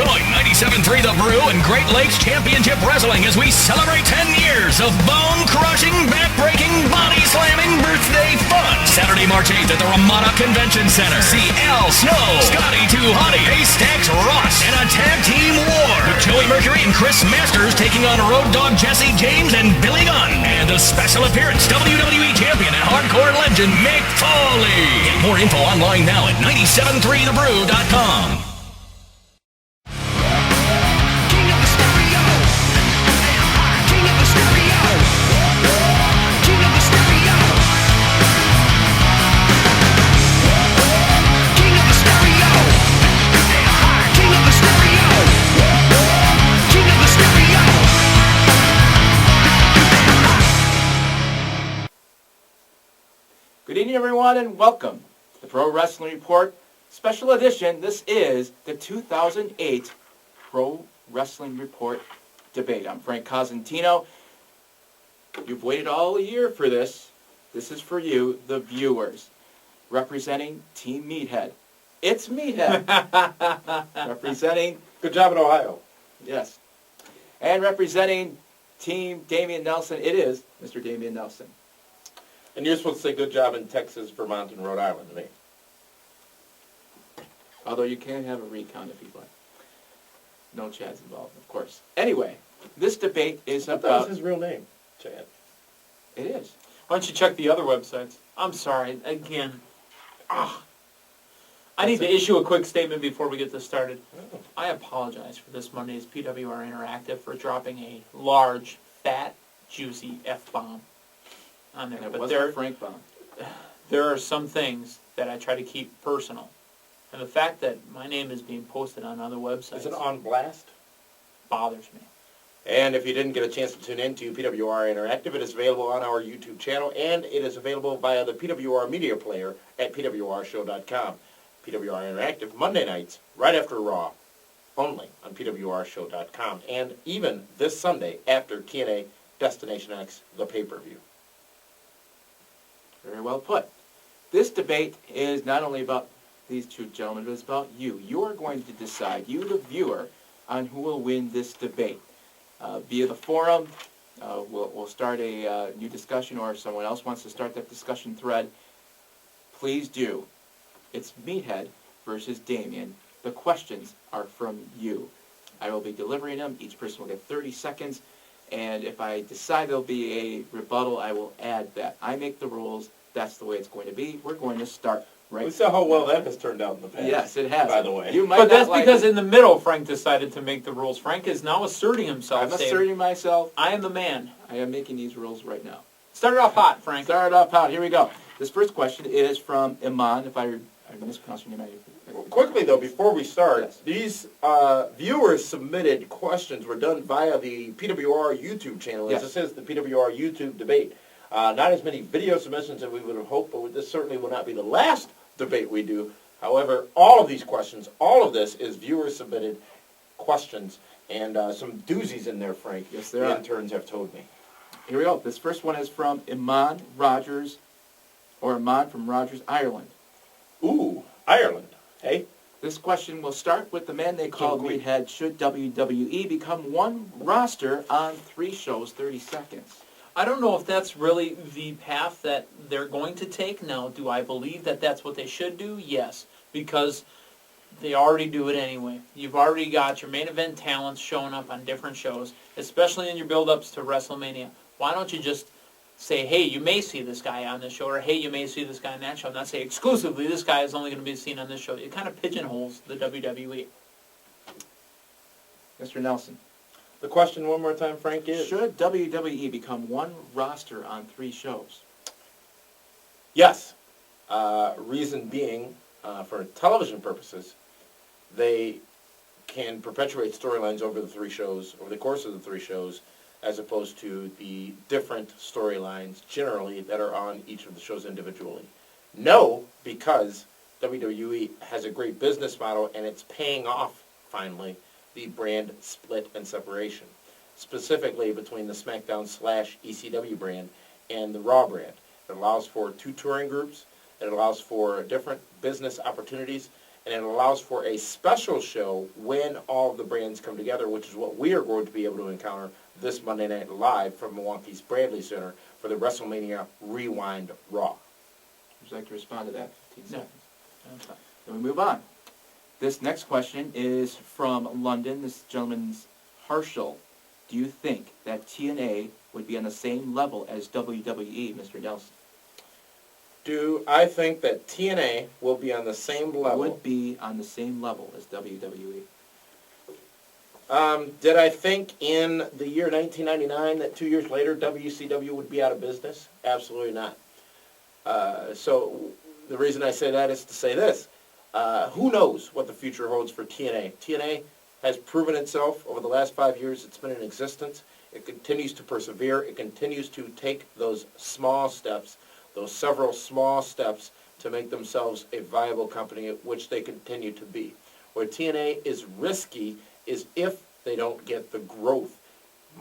Join 97.3 The Brew and Great Lakes Championship Wrestling as we celebrate 10 years of bone-crushing, back-breaking, body-slamming birthday fun. Saturday, March 8th at the Ramada Convention Center. See Al Snow, Scotty 2 Hottie, Haystacks Ross, and a tag team war with Joey Mercury and Chris Masters taking on Road Dogg Jesse James and Billy Gunn. And a special appearance, WWE Champion and Hardcore Legend Mick Foley. Get more info online now at 973thebrew.com. Good evening, everyone, and welcome to the Pro Wrestling Report Special Edition. This is the 2008 Pro Wrestling Report Debate. I'm Frank Cosentino. You've waited all year for this. This is for you, the viewers, representing Team Meathead. It's Meathead. Representing... Good job in Ohio. Yes. And representing Team Damian Nelson, it is Mr. Damian Nelson. And you're supposed to say good job in Texas, Vermont, and Rhode Island to me. Although you can have a recount if you'd like. No Chad's involved, of course. Anyway, this debate is I about... thought that was his real name, Chad. It is. Why don't you check the other websites? I'm sorry, again. I need to issue a quick statement before we get this started. Oh. I apologize for this Monday's PWR Interactive for dropping a large, fat, juicy F-bomb on there. And it But wasn't a Frank bomb. there are some things that I try to keep personal. And the fact that my name is being posted on other websites Is it on blast? bothers me. And if you didn't get a chance to tune in to PWR Interactive, it is available on our YouTube channel, and it is available via the PWR Media Player at PWRshow.com. PWR Interactive, Monday nights, right after Raw, only on PWRshow.com, and even this Sunday after TNA Destination X, the pay-per-view. Very well put. This debate is not only about these two gentlemen, but it's about you. You are going to decide, you the viewer, on who will win this debate. Via the forum, we'll start a new discussion, or if someone else wants to start that discussion thread, please do. It's Meathead versus Damian. The questions are from you. I will be delivering them. Each person will get 30 seconds. And if I decide there'll be a rebuttal, I will add that. I make the rules. That's the way it's going to be. We're going to start right now. We saw how well that has turned out in the past. Yes, it has. By the way. You might But that's not like because it. in the middle, Frank decided to make the rules. Frank is now asserting himself. I'm saying, asserting myself. I am the man. I am making these rules right now. Start it off hot, Frank. Start off hot. Here we go. This first question is from Iman. If I mispronounced your name, Quickly, though, before we start, Yes. these viewers submitted questions were done via the PWR YouTube channel. Yes. As this is the PWR YouTube debate. Not as many video submissions as we would have hoped, but this certainly will not be the last debate we do. However, all of these questions, all of this is viewer-submitted questions, and some doozies in there, Frank. Yes, there the are. interns have told me. Here we go. This first one is from Iman Rogers, or Iman from Rogers, Ireland. Ooh, Ireland. Hey? This question will start with the man they call King Meathead. Should WWE become one roster on 3 shows, 30 seconds? I don't know if that's really the path that they're going to take. Now, do I believe that that's what they should do? Yes, because they already do it anyway. You've already got your main event talents showing up on different shows, especially in your build-ups to WrestleMania. Why don't you just say, hey, you may see this guy on this show, or hey, you may see this guy on that show, and not say exclusively this guy is only going to be seen on this show. It kind of pigeonholes the WWE. Mr. Nelson. The question one more time, Frank, is? Should WWE become one roster on 3 shows? Yes. Reason being, for television purposes, they can perpetuate storylines over the 3 shows, over the course of the 3 shows, as opposed to the different storylines generally that are on each of the shows individually. No, because WWE has a great business model and it's paying off, finally, the brand split and separation, specifically between the SmackDown/ECW brand and the Raw brand. It allows for 2 touring groups, it allows for different business opportunities, and it allows for a special show when all of the brands come together, which is what we are going to be able to encounter this Monday Night Live from Milwaukee's Bradley Center for the WrestleMania Rewind Raw. Would you like to respond to that? 15 No. seconds. That's fine. Then we move on. This next question is from London. This gentleman's Harshal. Do you think that TNA would be on the same level as WWE, Mr. Nelson? Do I think that TNA will be on the same level? Would be on the same level as WWE. Did I think in the year 1999 that 2 years later WCW would be out of business? Absolutely not. So the reason I say that is to say this. Who knows what the future holds for TNA? TNA has proven itself over the last 5 years. It's been in existence. It continues to persevere. It continues to take those small steps, those several small steps to make themselves a viable company, which they continue to be. Where TNA is risky is if they don't get the growth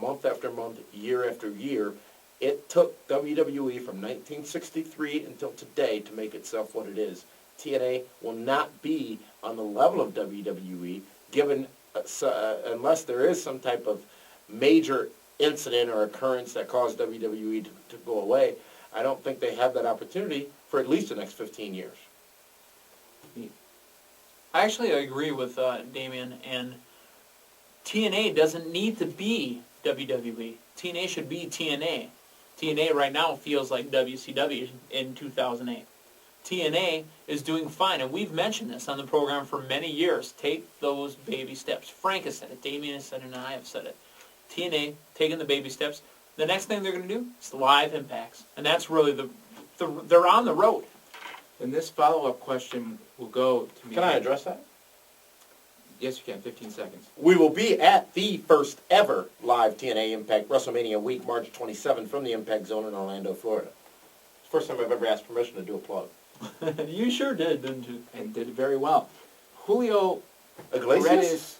month after month, year after year. It took WWE from 1963 until today to make itself what it is. TNA will not be on the level of WWE given unless there is some type of major incident or occurrence that caused WWE to go away. I don't think they have that opportunity for at least the next 15 years. I actually agree with Damian, and TNA doesn't need to be WWE. TNA should be TNA. TNA right now feels like WCW in 2008. TNA is doing fine, and we've mentioned this on the program for many years. Take those baby steps. Frank has said it, Damian has said it, and I have said it. TNA taking the baby steps. The next thing they're going to do is live impacts, and that's really they're on the road. And this follow-up question will go to me. Can I address that? Yes, you can. 15 seconds. We will be at the first ever live TNA Impact WrestleMania week, March 27, from the Impact Zone in Orlando, Florida. It's the first time I've ever asked permission to do a plug. You sure did, didn't you? And did it very well. Julio Iglesias? Paredes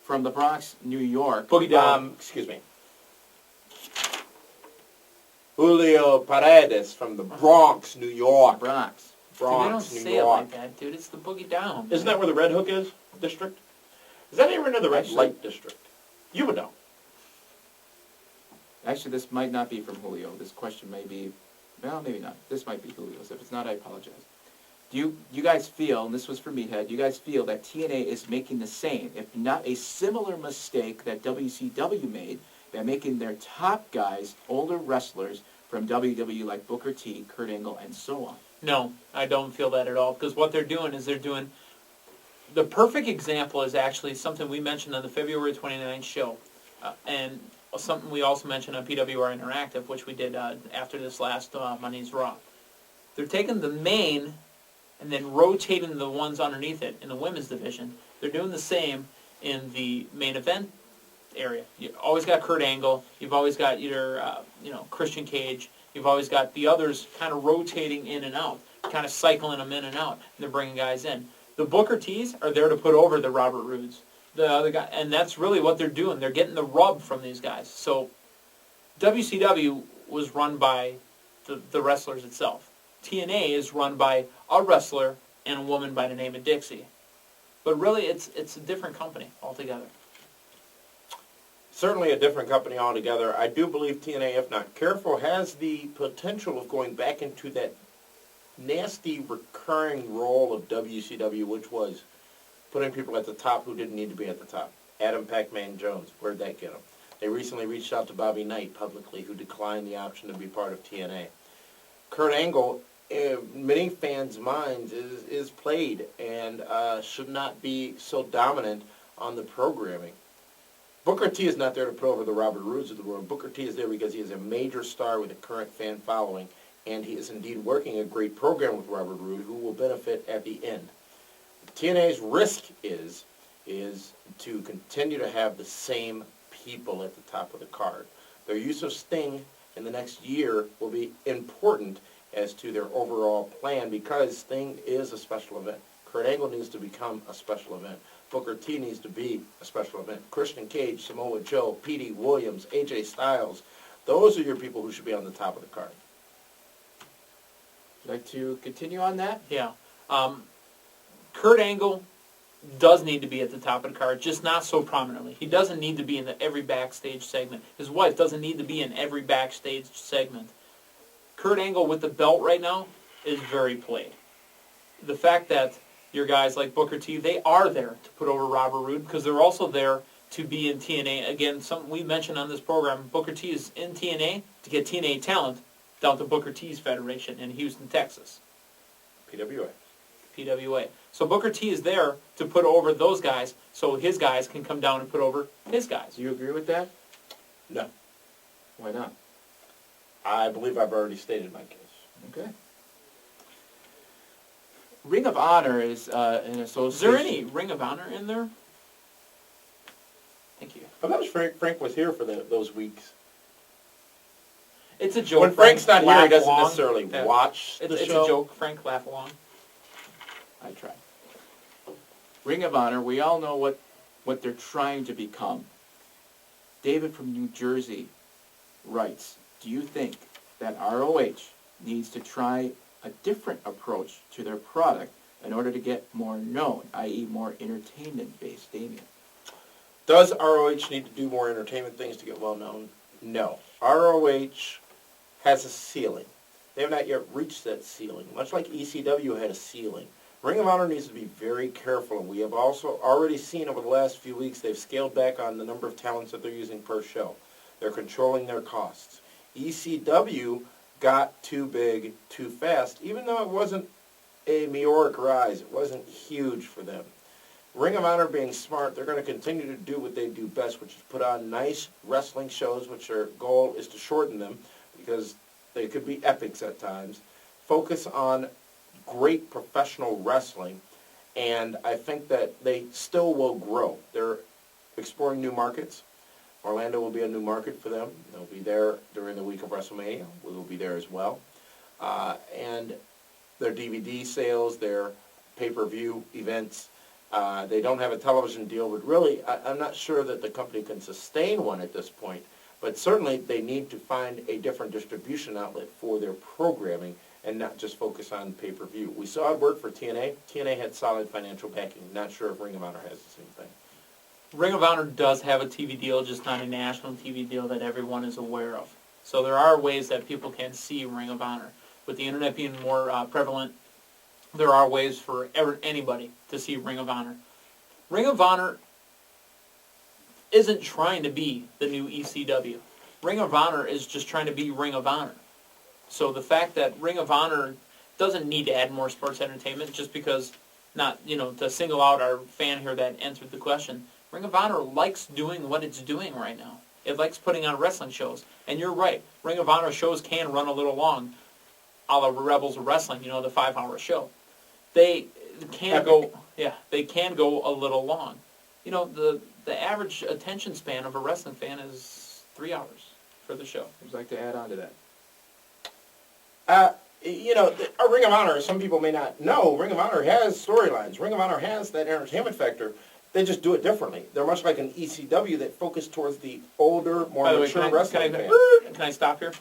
from the Bronx, New York. Boogie down. Excuse me. Julio Paredes from the Bronx, New York. Bronx. Bronx, Dude, they don't New say York. it like that, dude. It's the boogie down. Isn't that where the Red Hook is? District? Is that ever into the Red Actually- Light District? You would know. Actually, this might not be from Julio. This question may be, well, maybe not. This might be Julio's. If it's not, I apologize. Do you guys feel, and this was for Meathead, you guys feel that TNA is making the same, if not a similar mistake that WCW made by making their top guys older wrestlers from WWE like Booker T, Kurt Angle, and so on? No, I don't feel that at all, because what they're doing is the perfect example is actually something we mentioned on the February 29th show, and something we also mentioned on PWR Interactive, which we did after this last Monday's Raw. They're taking the main and then rotating the ones underneath it in the women's division. They're doing the same in the main event area. You've always got Kurt Angle. You've always got either Christian Cage. You've always got the others kind of rotating in and out, kind of cycling them in and out, and they're bringing guys in. The Booker T's are there to put over the Robert Roods, the other guy, and that's really what they're doing. They're getting the rub from these guys. So WCW was run by the wrestlers itself. TNA is run by a wrestler and a woman by the name of Dixie. But really, it's a different company altogether. Certainly a different company altogether. I do believe TNA, if not careful, has the potential of going back into that nasty recurring role of WCW, which was putting people at the top who didn't need to be at the top. Adam Pac-Man Jones, where'd that get him? They recently reached out to Bobby Knight publicly, who declined the option to be part of TNA. Kurt Angle, in many fans' minds, is played and should not be so dominant on the programming. Booker T is not there to put over the Robert Roods of the world. Booker T is there because he is a major star with a current fan following, and he is indeed working a great program with Robert Roode, who will benefit at the end. TNA's risk is to continue to have the same people at the top of the card. Their use of Sting in the next year will be important as to their overall plan because Sting is a special event. Kurt Angle needs to become a special event. Booker T needs to be a special event. Christian Cage, Samoa Joe, P.D. Williams, AJ Styles, those are your people who should be on the top of the card. Would you like to continue on that? Yeah. Kurt Angle does need to be at the top of the card, just not so prominently. He doesn't need to be in every backstage segment. His wife doesn't need to be in every backstage segment. Kurt Angle with the belt right now is very played. The fact that your guys like Booker T, they are there to put over Robert Roode because they're also there to be in TNA. Again, something we mentioned on this program, Booker T is in TNA to get TNA talent down to Booker T's federation in Houston, Texas. PWA. So Booker T is there to put over those guys so his guys can come down and put over his guys. Do you agree with that? No. Why not? I believe I've already stated my case. Okay. Ring of Honor is an association. Is there any Ring of Honor in there? Thank you. I wish Frank was here for those weeks. It's a joke. When Frank's not here, laugh he doesn't along. necessarily Yeah. watch the It's show. a joke. Frank, laugh along. I try. Ring of Honor, we all know what they're trying to become. David from New Jersey writes, do you think that ROH needs to try a different approach to their product in order to get more known, i.e. more entertainment-based? Damien. Does ROH need to do more entertainment things to get well known? No. ROH has a ceiling. They have not yet reached that ceiling, much like ECW had a ceiling. Ring of Honor needs to be very careful, and we have also already seen over the last few weeks they've scaled back on the number of talents that they're using per show. They're controlling their costs. ECW got too big too fast, even though it wasn't a meteoric rise. It wasn't huge for them. Ring of Honor being smart, they're going to continue to do what they do best, which is put on nice wrestling shows, which their goal is to shorten them because they could be epics at times. Focus on great professional wrestling, and I think that they still will grow. They're exploring new markets. Orlando will be a new market for them. They'll be there during the week of WrestleMania. We will be there as well. And their DVD sales, their pay-per-view events, they don't have a television deal, but really, I'm not sure that the company can sustain one at this point. But certainly, they need to find a different distribution outlet for their programming and not just focus on pay-per-view. We saw it work for TNA. TNA had solid financial backing. Not sure if Ring of Honor has the same thing. Ring of Honor does have a TV deal, just not a national TV deal that everyone is aware of. So there are ways that people can see Ring of Honor. With the internet being more prevalent, there are ways for anybody to see Ring of Honor. Ring of Honor isn't trying to be the new ECW. Ring of Honor is just trying to be Ring of Honor. So the fact that Ring of Honor doesn't need to add more sports entertainment just because, not, to single out our fan here that answered the question, Ring of Honor likes doing what it's doing right now. It likes putting on wrestling shows. And you're right, Ring of Honor shows can run a little long, a la Rebels of Wrestling, the 5-hour show. They can go a little long. The average attention span of a wrestling fan is 3 hours for the show. Would you like to add on to that? A Ring of Honor, some people may not know, Ring of Honor has storylines. Ring of Honor has that entertainment factor. They just do it differently. They're much like an ECW that focus towards the older, more mature wrestling fan. Can I stop here?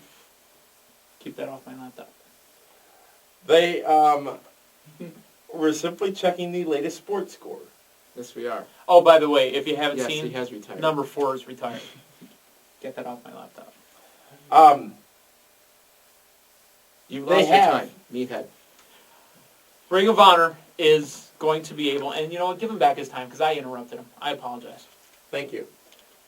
Keep that off my laptop. They were simply checking the latest sports score. Yes, we are. Oh, by the way, if you haven't Yes, seen, he has retired. number 4 is retired. Get that off my laptop. You've They lost your have. time, meathead. Ring of Honor is going to be able, and give him back his time because I interrupted him. I apologize. Thank you.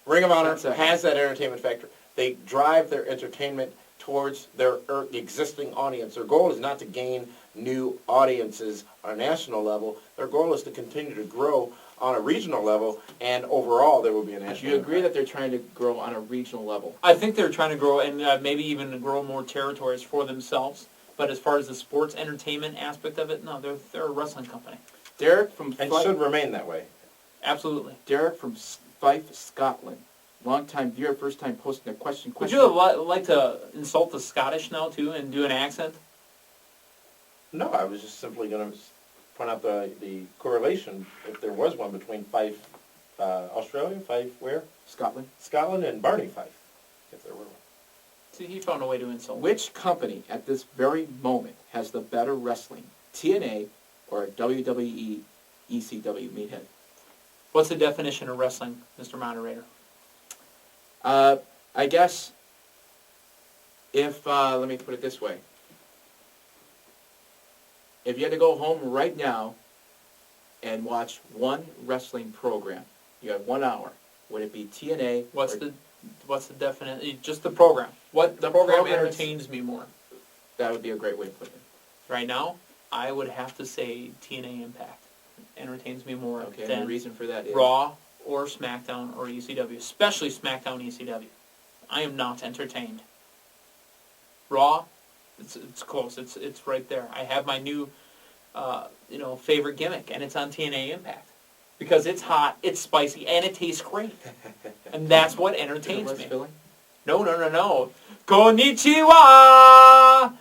Ring of Honor 10 seconds. has that entertainment factor. They drive their entertainment towards their existing audience. Their goal is not to gain new audiences on a national level. Their goal is to continue to grow on a regional level, and overall there will be a national Do you agree impact. that they're trying to grow on a regional level? I think they're trying to grow and maybe even to grow more territories for themselves. But as far as the sports entertainment aspect of it, no, they're a wrestling company. Derek from And Fife, should remain that way. Absolutely. Derek from Fife, Scotland. Long-time viewer, first time posting a question. Would you like to insult the Scottish now, too, and do an accent? No, I was just simply going to point out the correlation, if there was one, between Fife, Australia, Fife, where? Scotland. Scotland, and Barney Fife, if there were one. See, he found a way to insult. Which company at this very moment has the better wrestling, TNA or WWE ECW meathead. What's the definition of wrestling, Mr. Moderator? I guess if, let me put it this way. If you had to go home right now and watch one wrestling program, you had 1 hour, would it be TNA? What's the definition? Just the program. What The program program is- entertains me more? That would be a great way to put it. Right now, I would have to say TNA Impact entertains me more Okay, and than the reason for that is? Raw or SmackDown or ECW, especially SmackDown ECW. I am not entertained. Raw, it's close. It's right there. I have my new favorite gimmick, and it's on TNA Impact because it's hot, it's spicy, and it tastes great, and that's what entertains West me. Philly? No. Konnichiwa!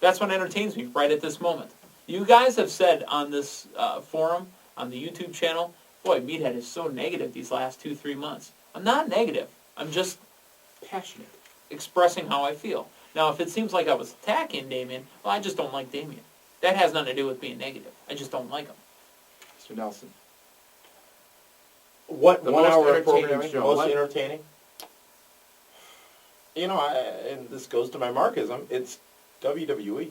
That's what entertains me right at this moment. You guys have said on this forum, on the YouTube channel, boy, Meathead is so negative these last 2-3 months. I'm not negative. I'm just passionate, expressing how I feel. Now, if it seems like I was attacking Damien, well, I just don't like Damien. That has nothing to do with being negative. I just don't like him. Mr. Nelson. What The 1 most hour of entertaining programming? show. Most What? entertaining? And this goes to my Markism, it's WWE.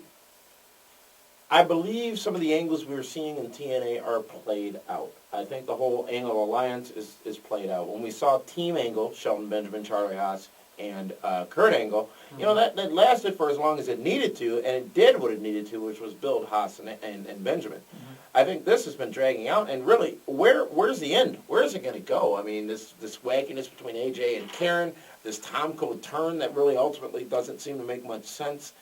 I believe some of the angles we're seeing in TNA are played out. I think the whole Angle Alliance is played out. When we saw Team Angle, Shelton Benjamin, Charlie Haas, and Kurt Angle, that lasted for as long as it needed to, and it did what it needed to, which was build Haas and Benjamin. Mm-hmm. I think this has been dragging out, and really, where's the end? Where is it going to go? I mean, this wackiness between AJ and Karen, this Tom Code turn that really ultimately doesn't seem to make much sense.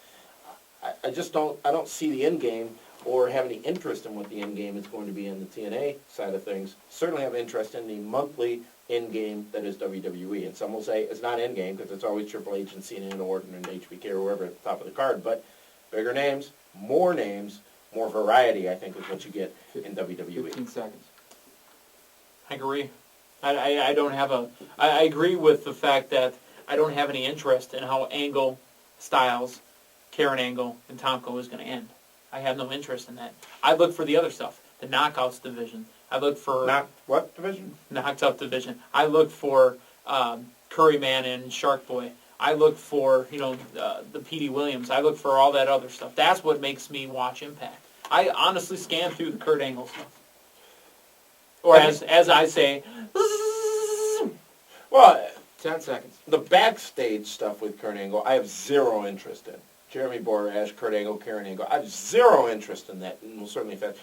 I just don't see the end game or have any interest in what the end game is going to be in the TNA side of things. Certainly have interest in the monthly end game that is WWE. And some will say it's not end game because it's always Triple H and Cena and Orton and HBK or whoever at the top of the card. But bigger names, more variety, I think, is what you get in WWE. 15 seconds. I agree. I don't have I agree with the fact that I don't have any interest in how Angle, Styles, Karen Angle, and Tomko is going to end. I have no interest in that. I look for the other stuff, the Knockouts division. I look for... What division? Knocked Up division. I look for Curryman and Shark Boy. I look for, the P.D. Williams. I look for all that other stuff. That's what makes me watch Impact. I honestly scan through the Kurt Angle stuff. Or as I say... Well, 10 seconds. the backstage stuff with Kurt Angle, I have zero interest in. Jeremy Borer, Ash, Kurt Angle, Karen Angle. I have zero interest in that, and will certainly affect.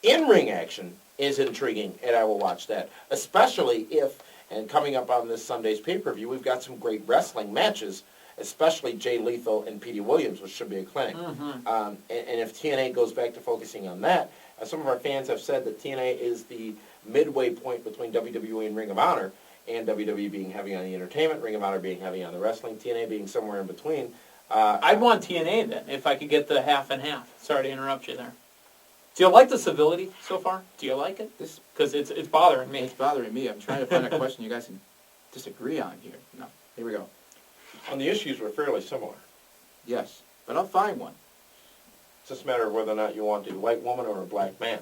In-ring action is intriguing, and I will watch that. Especially if, and coming up on this Sunday's pay-per-view, we've got some great wrestling matches, especially Jay Lethal and P.D. Williams, which should be a clinic. Mm-hmm. And if TNA goes back to focusing on that, some of our fans have said that TNA is the midway point between WWE and Ring of Honor, and WWE being heavy on the entertainment, Ring of Honor being heavy on the wrestling, TNA being somewhere in between. I'd want TNA then, if I could get the half and half. Sorry to interrupt you there. Do you like the civility so far? Do you like it? Because it's bothering me. It's bothering me. I'm trying to find a question you guys can disagree on here. No. Here we go. On the issues, we're fairly similar. Yes. But I'll find one. It's just a matter of whether or not you want a white woman or a black man.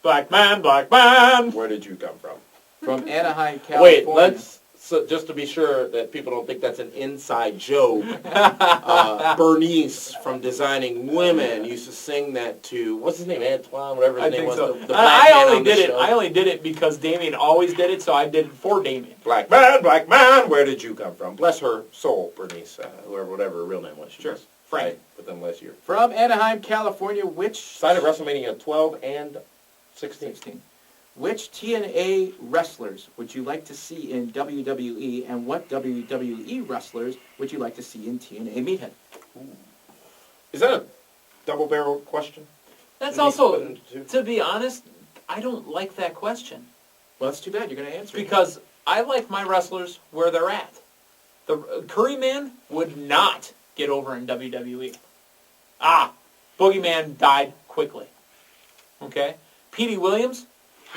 Black man, black man! Where did you come from? From Anaheim, California. So just to be sure that people don't think that's an inside joke, Bernice from Designing Women used to sing that to, what's his name, Antoine, whatever his I name think was. so. The black man on the show. I only did it because Damien always did it, so I did it for Damien. Black man, where did you come from? Bless her soul, Bernice, whatever her real name was. She Sure. was Frank. right with them last year. From Anaheim, California, which... Side of WrestleMania 12 and 16. Which TNA wrestlers would you like to see in WWE, and what WWE wrestlers would you like to see in TNA Meathead? Is that a double-barrel question? That's Should we also, split it into two? to be honest, I don't like that question. Well, that's too bad. You're going to answer it. Because I like my wrestlers where they're at. The Curryman would not get over in WWE. Boogeyman died quickly. Okay? P.D. Williams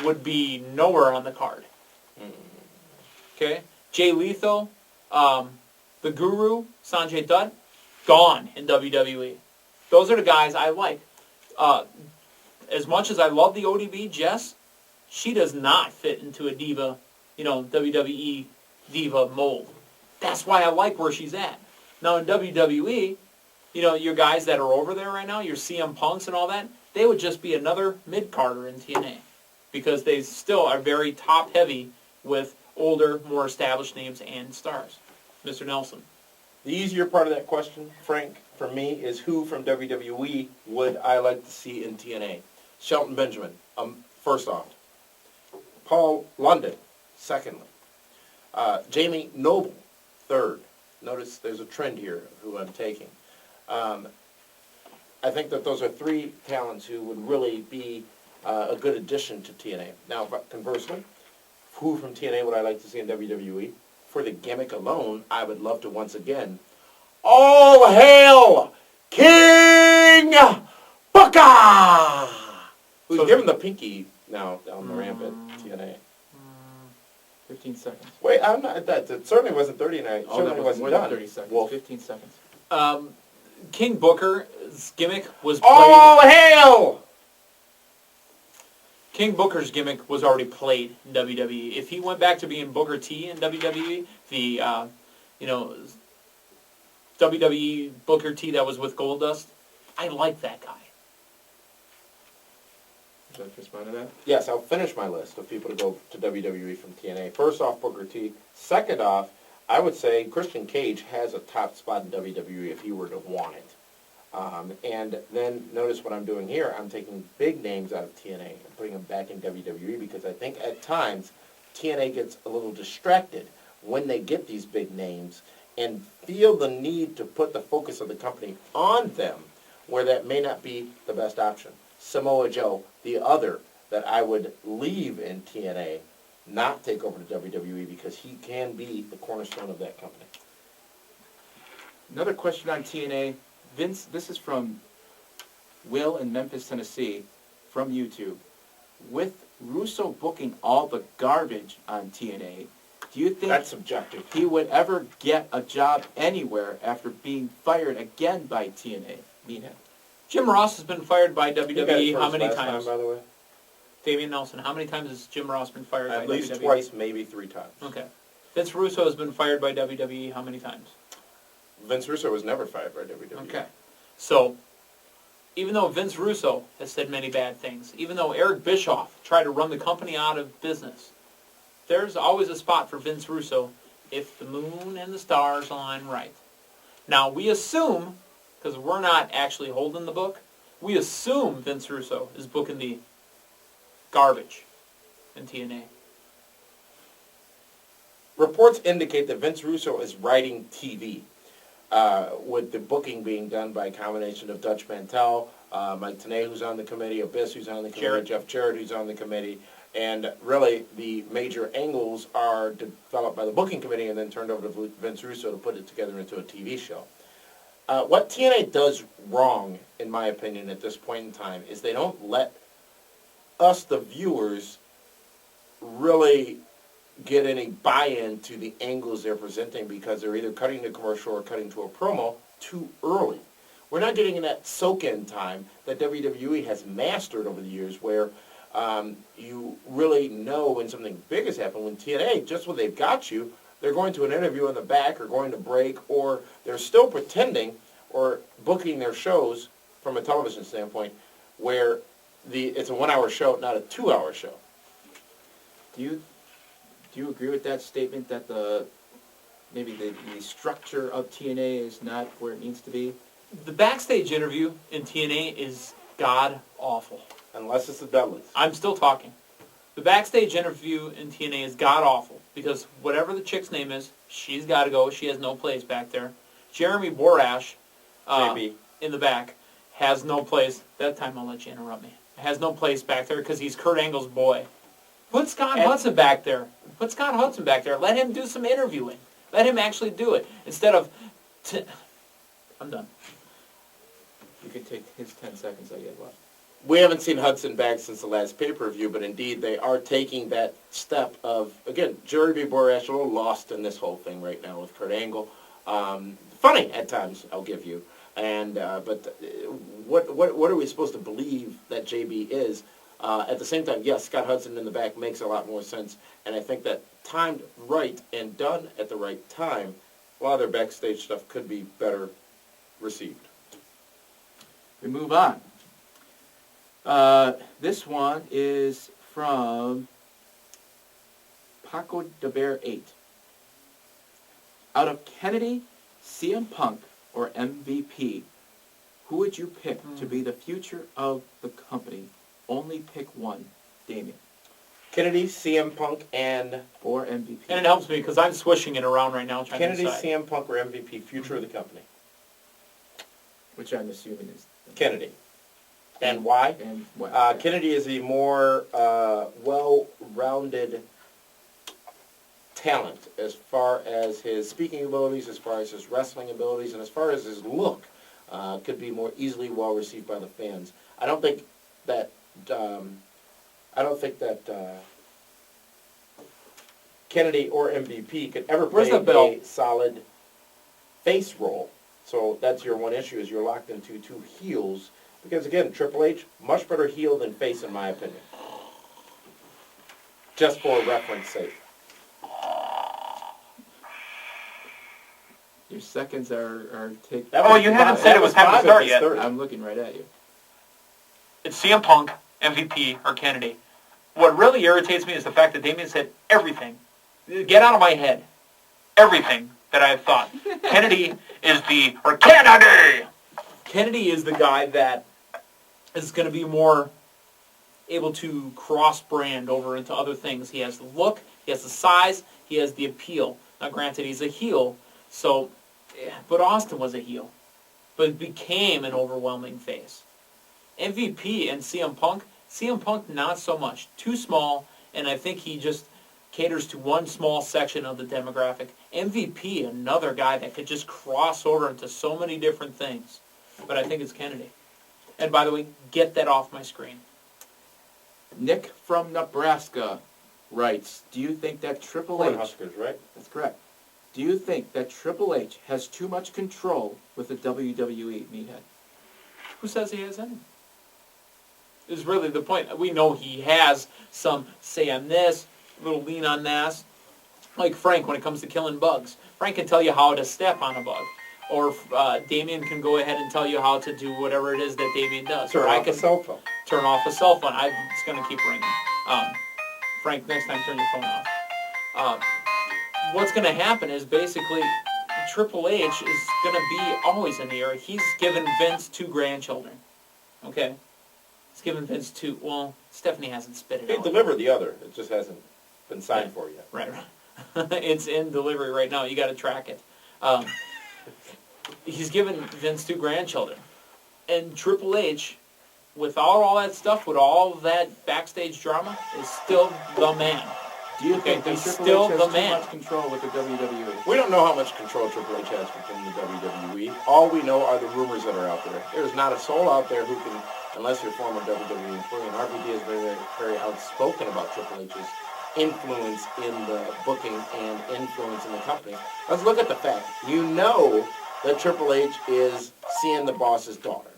would be nowhere on the card. Okay? Jay Lethal, the Guru, Sanjay Dutt, gone in WWE. Those are the guys I like. as much as I love the ODB, Jess, she does not fit into a diva, WWE diva mold. That's why I like where she's at. Now in WWE, your guys that are over there right now, your CM Punks and all that, they would just be another mid-carder in TNA because they still are very top-heavy with older, more established names and stars. Mr. Nelson. The easier part of that question, Frank, for me, is who from WWE would I like to see in TNA? Shelton Benjamin, first off. Paul London, secondly. Jamie Noble, third. Notice there's a trend here of who I'm taking. I think that those are three talents who would really be a good addition to TNA. Now, conversely, who from TNA would I like to see in WWE? For the gimmick alone, I would love to once again, all hail King Booker! Who's given the pinky now down the ramp at TNA. 15 seconds. Wait, I'm not. That certainly wasn't 30, and I Oh, certainly that was wasn't more done. than 30 seconds. Wolf. 15 seconds. King Booker's gimmick was played. All hail! King Booker's gimmick was already played in WWE. If he went back to being Booker T in WWE, the WWE Booker T that was with Goldust, I like that guy. Would you like to respond to that? Yes, I'll finish my list of people to go to WWE from TNA. First off, Booker T. Second off, I would say Christian Cage has a top spot in WWE if he were to want it. And then notice what I'm doing here. I'm taking big names out of TNA and putting them back in WWE because I think at times TNA gets a little distracted when they get these big names and feel the need to put the focus of the company on them where that may not be the best option. Samoa Joe, the other that I would leave in TNA, not take over to WWE because he can be the cornerstone of that company. Another question on TNA. Vince, this is from Will in Memphis, Tennessee, from YouTube. With Russo booking all the garbage on TNA, do you think That's subjective. he would ever get a job anywhere after being fired again by TNA? Meathead. Jim Ross has been fired by You got it WWE how first many last times? time, by the way? Damian Nelson, how many times has Jim Ross been fired by At least WWE? twice, maybe 3 times. Okay. Vince Russo has been fired by WWE how many times? Vince Russo was never fired by WWE. Okay. So, even though Vince Russo has said many bad things, even though Eric Bischoff tried to run the company out of business, there's always a spot for Vince Russo if the moon and the stars align right. Now, we assume, because we're not actually holding the book, we assume Vince Russo is booking the garbage in TNA. Reports indicate that Vince Russo is writing TV, with the booking being done by a combination of Dutch Mantel, Mike Tenay, who's on the committee, Abyss, who's on the committee, Jarrett. Jeff Jarrett, who's on the committee, and really the major angles are developed by the booking committee and then turned over to Vince Russo to put it together into a TV show. What TNA does wrong, in my opinion, at this point in time, is they don't let us, the viewers, really get any buy-in to the angles they're presenting because they're either cutting to commercial or cutting to a promo too early. We're not getting in that soak-in time that WWE has mastered over the years where you really know when something big has happened. When TNA, just when they've got you, they're going to an interview in the back or going to break, or they're still pretending or booking their shows from a television standpoint where it's a 1-hour show, not a 2-hour show. Do you agree with that statement that the structure of TNA is not where it needs to be? The backstage interview in TNA is god-awful. Unless it's the Dudleys. I'm still talking. The backstage interview in TNA is god-awful because whatever the chick's name is, she's got to go. She has no place back there. Jeremy Borash, JB. in the back, has no place. That time I'll let you interrupt me. Has no place back there because he's Kurt Angle's boy. Put Scott Hudson back there. Put Scott Hudson back there. Let him do some interviewing. Let him actually do it instead of... I'm done. You could take his 10 seconds I get left. We haven't seen Hudson back since the last pay-per-view, but indeed they are taking that step of, again, Jeremy Borash a little lost in this whole thing right now with Kurt Angle. Funny at times, I'll give you. And what are we supposed to believe that JB is? At the same time, yes, Scott Hudson in the back makes a lot more sense, and I think that timed right and done at the right time, a lot of their backstage stuff could be better received. We move on. This one is from Paco de Bear 8. Out of Kennedy, CM Punk, or MVP, who would you pick to be the future of the company? Only pick one. Damien. Kennedy, CM Punk, and... Or MVP. And it helps me because I'm swishing it around right now trying Kennedy, to decide. CM Punk, or MVP, future of the company. Which I'm assuming is... Kennedy. And why? And what? Kennedy is a more well-rounded talent as far as his speaking abilities, as far as his wrestling abilities, and as far as his look. Could be more easily well received by the fans. I don't think that Kennedy or MVP could ever play a solid face role. So that's your one issue, is you're locked into two heels. Because again, Triple H, much better heel than face in my opinion. Just for reference sake. Your seconds are taken. You haven't said it was time to start yet. I'm looking right at you. It's CM Punk, MVP, or Kennedy. What really irritates me is the fact that Damien said everything. Get out of my head. Everything that I've thought. Kennedy is Kennedy! Kennedy is the guy that is going to be more able to cross-brand over into other things. He has the look, he has the size, he has the appeal. Now, granted, he's a heel, but Austin was a heel, but became an overwhelming face. MVP and CM Punk not so much. Too small, and I think he just caters to one small section of the demographic. MVP, another guy that could just cross over into so many different things. But I think it's Kennedy. And by the way, get that off my screen. Nick from Nebraska writes, do you think that Triple H... Huskers, right? That's correct. Do you think that Triple H has too much control with the WWE, Meathead? Who says he has any? Is really the point. We know he has some say on this, a little lean on this. Like Frank when it comes to killing bugs. Frank can tell you how to step on a bug. Or Damien can go ahead and tell you how to do whatever it is that Damien does. Turn off a cell phone. Turn off a cell phone. It's going to keep ringing. Frank, next time turn your phone off. What's going to happen is basically Triple H is going to be always in the air. He's given Vince 2 grandchildren. Okay? He's given Vince 2. Well, Stephanie hasn't spit it out. He delivered the other. It just hasn't been signed for yet. Right. It's in delivery right now. You got to track it. He's given Vince 2 grandchildren. And Triple H, without all that stuff, with all that backstage drama, is still the man. Do you think that he's Triple still H has the too man. much control with the WWE? We don't know how much control Triple H has within the WWE. All we know are the rumors that are out there. There's not a soul out there who can, unless you're a former WWE employee, and RVD is very, very outspoken about Triple H's influence in the booking and influence in the company. Let's look at the fact. You know that Triple H is seeing the boss's daughter.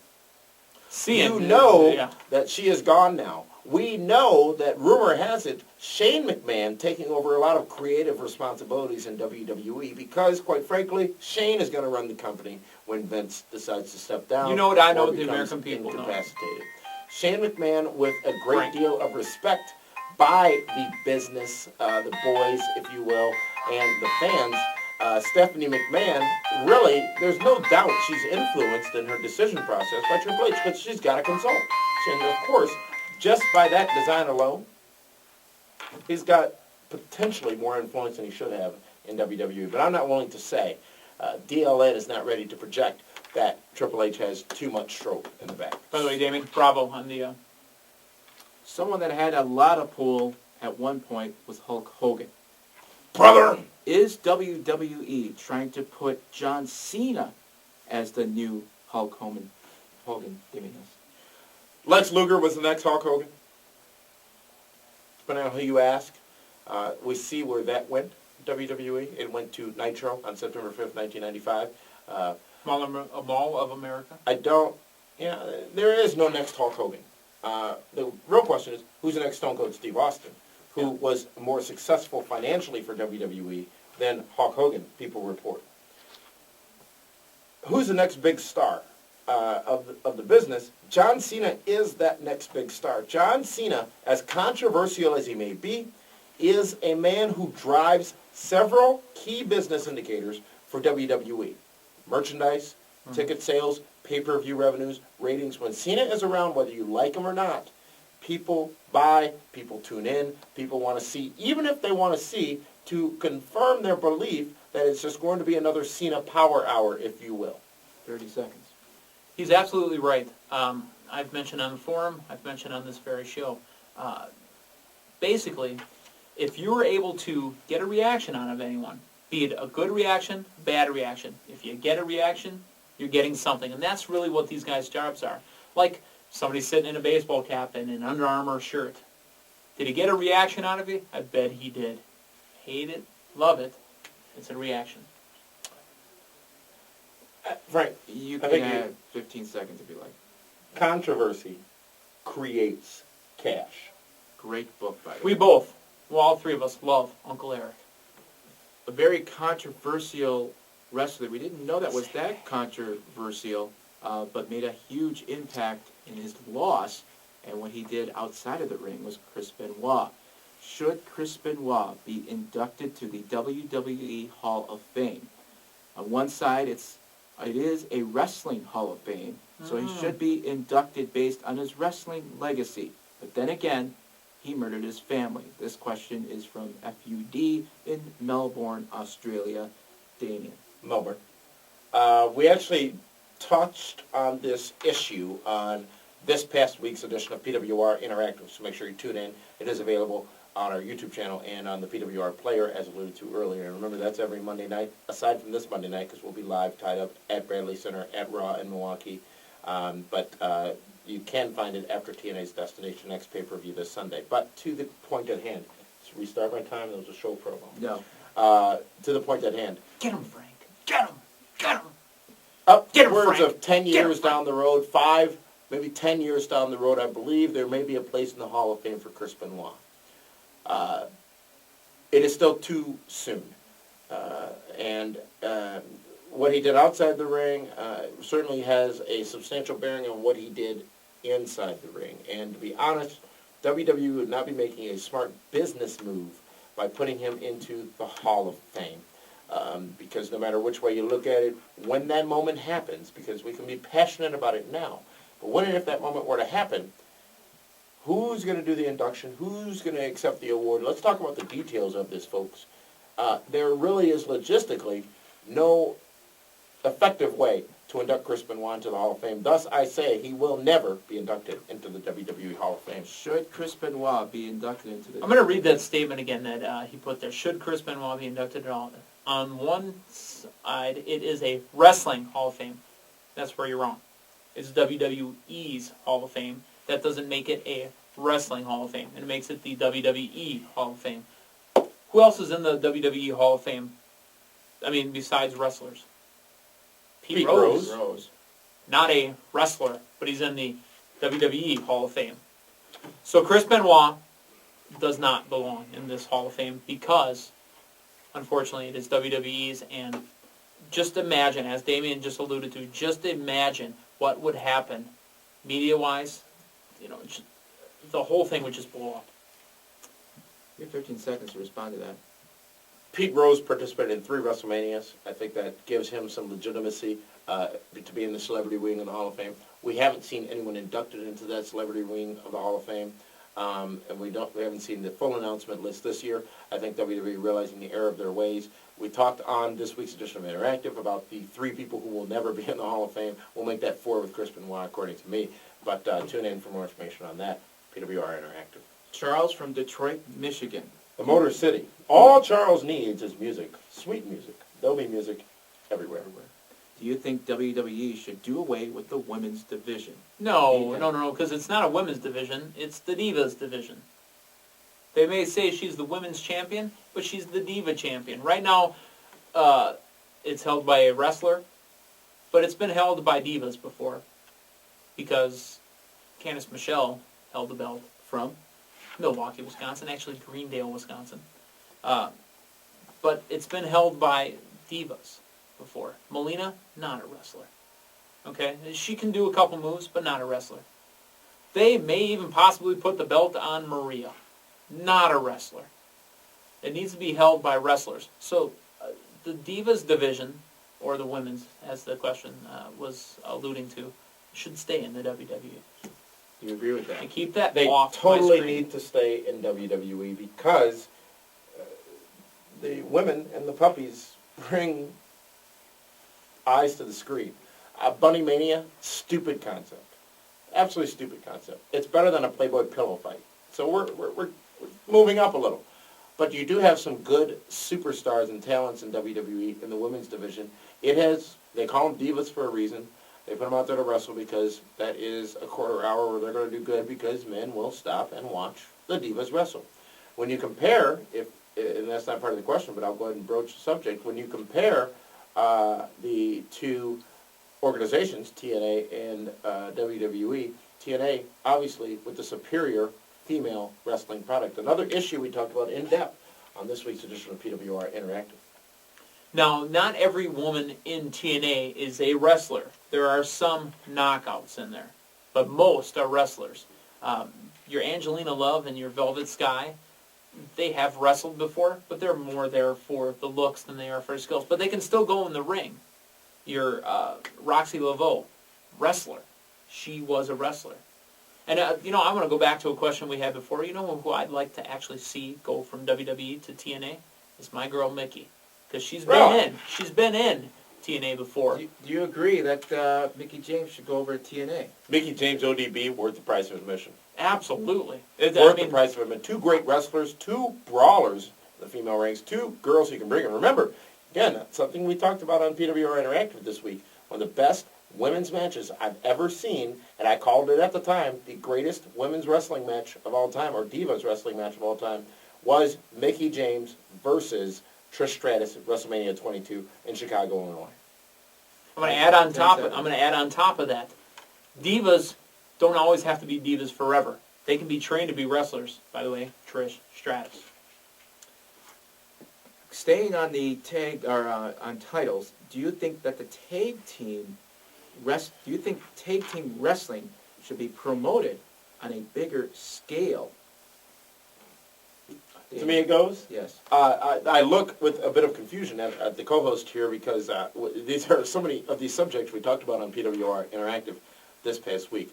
You know that she is gone now. We know that, rumor has it, Shane McMahon taking over a lot of creative responsibilities in WWE because, quite frankly, Shane is going to run the company when Vince decides to step down. You know what I know or the becomes American people know. incapacitated. Shane McMahon, with a great deal of respect by the business, the boys, if you will, and the fans, Stephanie McMahon, really, there's no doubt she's influenced in her decision process by Triple H because she's got to consult. And, of course, just by that design alone, he's got potentially more influence than he should have in WWE. But I'm not willing to say DLN is not ready to project that Triple H has too much stroke in the back. By the way, Damien, bravo on the... Someone that had a lot of pull at one point was Hulk Hogan. Brother! Is WWE trying to put John Cena as the new Hulk Hogan? Damien. Lex Luger was the next Hulk Hogan. Depending on who you ask. We see where that went, WWE. It went to Nitro on September 5th, 1995. Mall of America. I don't. There is no next Hulk Hogan. The real question is, who's the next Stone Cold Steve Austin, who was more successful financially for WWE than Hulk Hogan, people report. Who's the next big star of the business? John Cena is that next big star. John Cena, as controversial as he may be, is a man who drives several key business indicators for WWE. Merchandise, ticket sales, pay-per-view revenues, ratings. When Cena is around, whether you like him or not, people buy, people tune in, people want to see, even if they want to see, to confirm their belief that it's just going to be another Cena power hour, if you will. 30 seconds. He's absolutely right. I've mentioned on the forum, I've mentioned on this very show. Basically, if you were able to get a reaction out of anyone, be it a good reaction, bad reaction, if you get a reaction, you're getting something. And that's really what these guys' jobs are. Like somebody sitting in a baseball cap and an Under Armour shirt. Did he get a reaction out of it? I bet he did. Hate it, love it, it's a reaction. Frank, You I can think have 15 seconds if you like. controversy creates cash. Great book, by the We way. both, well, all three of us, love Uncle Eric. A very controversial wrestler. We didn't know that was that controversial, but made a huge impact in his loss. And what he did outside of the ring was Chris Benoit. Should Chris Benoit be inducted to the WWE Hall of Fame? On one side, it is a wrestling Hall of Fame, so he should be inducted based on his wrestling legacy. But then again, he murdered his family. This question is from FUD in Melbourne, Australia. Damien. Melbourne. We actually touched on this issue on this past week's edition of PWR Interactive, so make sure you tune in. It is available on our YouTube channel and on the PWR player, as alluded to earlier. And remember, that's every Monday night, aside from this Monday night, because we'll be live, tied up at Bradley Center, at Raw in Milwaukee. But you can find it after TNA's Destination X pay-per-view this Sunday. But to the point at hand, to restart my time, there was a show promo. No. To the point at hand. Get him, Frank. Get him. Get him. Upwards Frank. of 10 Get him, years down the road, 5, maybe 10 years down the road, I believe there may be a place in the Hall of Fame for Chris Benoit. It is still too soon. And what he did outside the ring certainly has a substantial bearing on what he did inside the ring. And to be honest, WWE would not be making a smart business move by putting him into the Hall of Fame. Because no matter which way you look at it, when that moment happens, because we can be passionate about it now, but when and if that moment were to happen, who's going to do the induction? Who's going to accept the award? Let's talk about the details of this, folks. There really is logistically no effective way to induct Chris Benoit into the Hall of Fame. Thus, I say he will never be inducted into the WWE Hall of Fame. Should Chris Benoit be inducted into the... I'm going to read that statement again that he put there. Should Chris Benoit be inducted at all? On one side, it is a wrestling Hall of Fame. That's where you're wrong. It's WWE's Hall of Fame. That doesn't make it a wrestling Hall of Fame. It makes it the WWE Hall of Fame. Who else is in the WWE Hall of Fame? I mean, besides wrestlers? Pete Rose. Rose. Not a wrestler, but he's in the WWE Hall of Fame. So Chris Benoit does not belong in this Hall of Fame because, unfortunately, it is WWE's. And just imagine, as Damien just alluded to, just imagine what would happen media-wise. You know, the whole thing would just blow up. You have 13 seconds to respond to that. Pete Rose participated in 3 WrestleManias. I think that gives him some legitimacy to be in the celebrity wing of the Hall of Fame. We haven't seen anyone inducted into that celebrity wing of the Hall of Fame, and we haven't seen the full announcement list this year. I think WWE realizing the error of their ways. We talked on this week's edition of Interactive about the 3 people who will never be in the Hall of Fame. We'll make that 4 with Chris Benoit, according to me. But tune in for more information on that. PWR Interactive. Charles from Detroit, Michigan. The Motor City. All Charles needs is music. Sweet music. There'll be music everywhere. Do you think WWE should do away with the women's division? No, because it's not a women's division. It's the Divas division. They may say she's the women's champion, but she's the Diva champion. Right now, it's held by a wrestler, But it's been held by divas before, because Candice Michelle held the belt From? Milwaukee, Wisconsin, actually Greendale, Wisconsin. But it's been held by divas before. Melina, not a wrestler. Okay? She can do a couple moves, but not a wrestler. They may even possibly put the belt on Maria. Not a wrestler. It needs to be held by wrestlers. So the divas division, or the women's, as the question was alluding to, should stay in the WWE. Do you agree with that? And keep that They off totally my screen. need to stay in WWE because the women and the puppies bring eyes to the screen. Bunny Mania, stupid concept. Absolutely stupid concept. It's better than a Playboy pillow fight. So we're moving up a little. But you do have some good superstars and talents in WWE in the women's division. They call them divas for a reason. They put them out there to wrestle because that is a quarter hour where they're going to do good because men will stop and watch the divas wrestle. When you compare, and that's not part of the question, but I'll go ahead and broach the subject. When you compare the two organizations, TNA and WWE, TNA obviously with the superior female wrestling product. Another issue we talked about in depth on this week's edition of PWR Interactive. Now, not every woman in TNA is a wrestler. There are some knockouts in there, but most are wrestlers. Your Angelina Love and your Velvet Sky, they have wrestled before, but they're more there for the looks than they are for the skills. But they can still go in the ring. Your Roxy Laveau, wrestler. She was a wrestler. And, I'm going to go back to a question we had before. You know who I'd like to actually see go from WWE to TNA? It's my girl Mickey. Because she's been in TNA before. Do you agree that Mickie James should go over to TNA? Mickie James, ODB, worth the price of admission. Absolutely. Worth the price of admission. Two great wrestlers, two brawlers in the female ranks, two girls you can bring. And remember, again, that's something we talked about on PWR Interactive this week. One of the best women's matches I've ever seen, and I called it at the time the greatest women's wrestling match of all time, or divas wrestling match of all time, was Mickie James versus Trish Stratus at WrestleMania 22 in Chicago, Illinois. I'm going to add on top of that. Divas don't always have to be divas forever. They can be trained to be wrestlers. By the way, Trish Stratus. Staying on the tag or on titles, do you think that the tag team wrestling should be promoted on a bigger scale? To me it goes? Yes. I look with a bit of confusion at the co-host here because these are so many of these subjects we talked about on PWR Interactive this past week.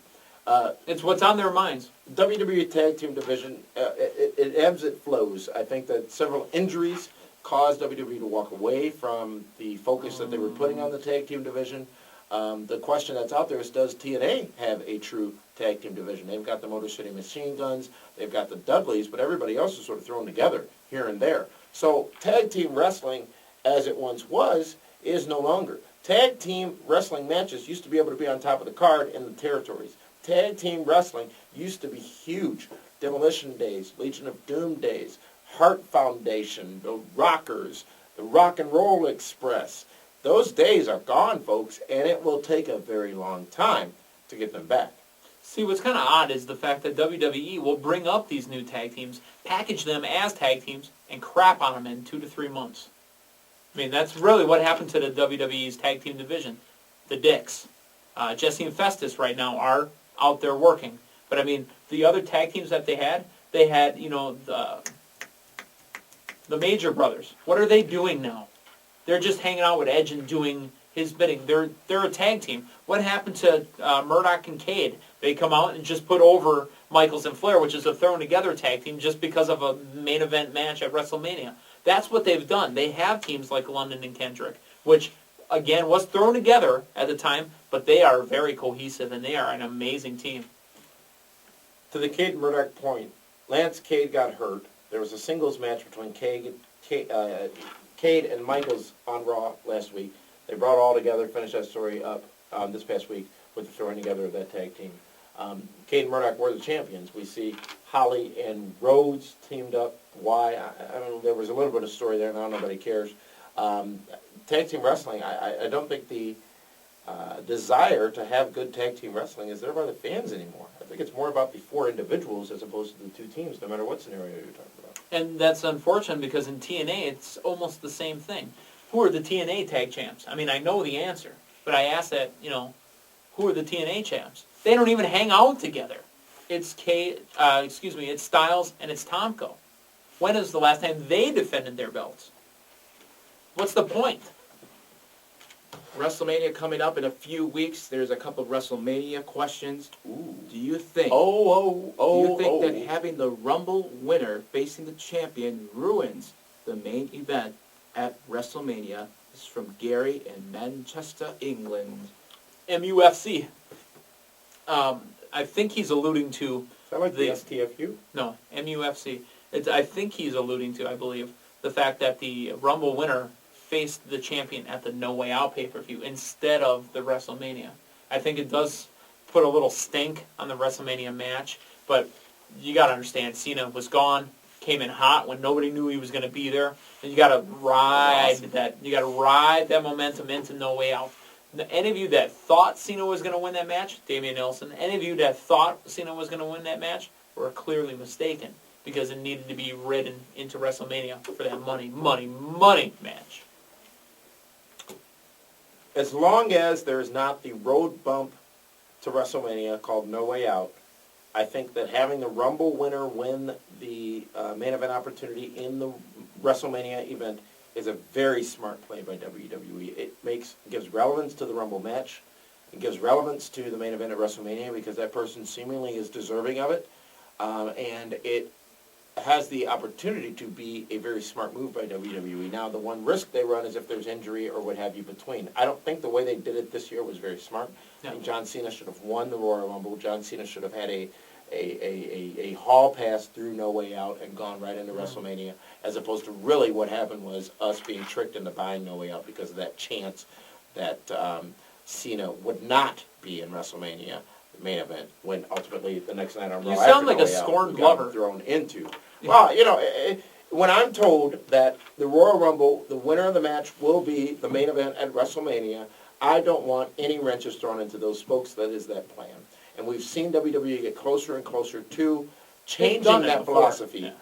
It's what's on their minds. WWE Tag Team Division, it ebbs, it flows. I think that several injuries caused WWE to walk away from the focus that they were putting on the Tag Team Division. The question that's out there is, does TNA have a true tag team division? They've got the Motor City Machine Guns, they've got the Dudleys, but everybody else is sort of thrown together here and there. So tag team wrestling, as it once was, is no longer. Tag team wrestling matches used to be able to be on top of the card in the territories. Tag team wrestling used to be huge. Demolition Days, Legion of Doom Days, Heart Foundation, the Rockers, the Rock and Roll Express. Those days are gone, folks, and it will take a very long time to get them back. See, what's kind of odd is the fact that WWE will bring up these new tag teams, package them as tag teams, and crap on them in 2 to 3 months. I mean, that's really what happened to the WWE's tag team division. The Dicks. Jesse and Festus right now are out there working. But, I mean, the other tag teams that they had, the Major Brothers. What are they doing now? They're just hanging out with Edge and doing his bidding. They're a tag team. What happened to Murdoch and Cade? They come out and just put over Michaels and Flair, which is a thrown together tag team just because of a main event match at WrestleMania. That's what they've done. They have teams like London and Kendrick, which again was thrown together at the time, but they are very cohesive and they are an amazing team. To the Cade Murdoch point, Lance Cade got hurt. There was a singles match between Cade and Michaels on Raw last week. They brought it all together, finished that story up this past week with the throwing together of that tag team. Cade and Murdoch were the champions. We see Holly and Rhodes teamed up. Why? I don't know. There was a little bit of story there, and I don't know, nobody cares. Tag team wrestling, I don't think the desire to have good tag team wrestling is there by the fans anymore. I think it's more about the 4 individuals as opposed to the 2 teams, no matter what scenario you're talking about. And that's unfortunate because in TNA it's almost the same thing. Who are the TNA tag champs? I mean, I know the answer, but I ask that, who are the TNA champs? They don't even hang out together. It's it's Styles and it's Tomko. When is the last time they defended their belts? What's the point? WrestleMania coming up in a few weeks. There's a couple of WrestleMania questions. Ooh. Do you think? Do Do you think that having the Rumble winner facing the champion ruins the main event at WrestleMania? This is from Gary in Manchester, England. MUFC. I think he's alluding to Is that like the STFU? no MUFC. I think he's alluding to, I believe, the fact that the Rumble winner faced the champion at the No Way Out pay-per-view instead of the WrestleMania. I think it does put a little stink on the WrestleMania match, but you got to understand, Cena was gone, came in hot when nobody knew he was going to be there, and you got to ride that. You got to ride that momentum into No Way Out. Any of you that thought Cena was going to win that match, Damian Nelson, any of you that thought Cena was going to win that match were clearly mistaken because it needed to be ridden into WrestleMania for that money match. As long as there's not the road bump to WrestleMania called No Way Out, I think that having the Rumble winner win the main event opportunity in the WrestleMania event is a very smart play by WWE. It gives relevance to the Rumble match. It gives relevance to the main event at WrestleMania because that person seemingly is deserving of it. And it has the opportunity to be a very smart move by WWE. Now, the one risk they run is if there's injury or what have you between. I don't think the way they did it this year was very smart. No. I think John Cena should have won the Royal Rumble. John Cena should have had a hall pass through No Way Out and gone right into WrestleMania, as opposed to really what happened was us being tricked into buying No Way Out because of that chance that Cena would not be in WrestleMania, the main event, when ultimately the next night on Raw, You after sound like No a Way Out, scorned we got lover. thrown into. Well, when I'm told that the Royal Rumble, the winner of the match will be the main event at WrestleMania, I don't want any wrenches thrown into those spokes. That is that plan. And we've seen WWE get closer and closer to changing done it that before. philosophy Yeah.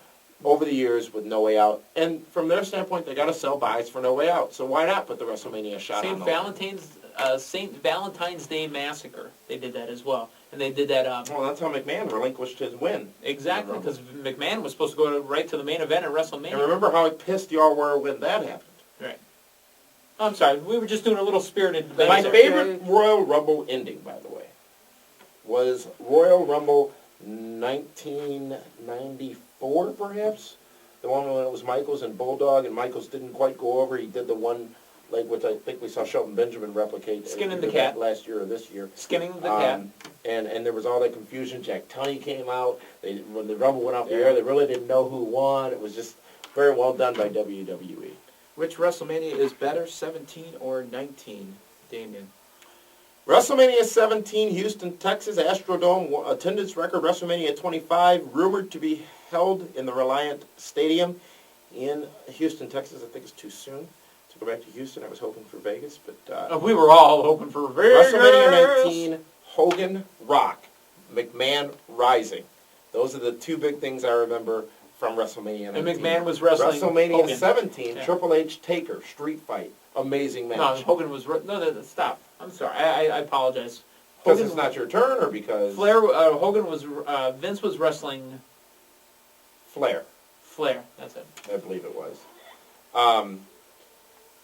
over the years with No Way Out. And from their standpoint, they got to sell buys for No Way Out. So why not put the WrestleMania shot on the line? St. Valentine's Day Massacre. They did that as well, and they did that. Well, that's how McMahon relinquished his win. Exactly, because McMahon was supposed to go right to the main event at WrestleMania. And remember how pissed y'all were when that happened. Right. I'm sorry, we were just doing a little spirited debate. My okay. favorite Royal Rumble ending, by the way, was Royal Rumble 1994, perhaps? The one when it was Michaels and Bulldog, and Michaels didn't quite go over. He did the one, which I think we saw Shelton Benjamin replicate. Skinning the either cat. last year or this year. Skinning the cat. And there was all that confusion. Jack Tunney came out. When the Rumble went off the air, they really didn't know who won. It was just very well done by WWE. Which WrestleMania is better, 17 or 19, Damien? WrestleMania 17, Houston, Texas, Astrodome, attendance record, WrestleMania 25, rumored to be held in the Reliant Stadium in Houston, Texas. I think it's too soon to go back to Houston. I was hoping for Vegas, but We were all hoping for Vegas. WrestleMania 19, Hogan, Rock, McMahon, Rising. Those are the two big things I remember from WrestleMania 19. And McMahon was wrestling WrestleMania Hogan. 17, Yeah. Triple H, Taker, Street Fight. Amazing match. No, Hogan was... Stop. I'm sorry. I apologize. Because Hogan- it's not your turn, or because... Hogan was... Vince was wrestling Flair, Flair. That's it. I believe it was.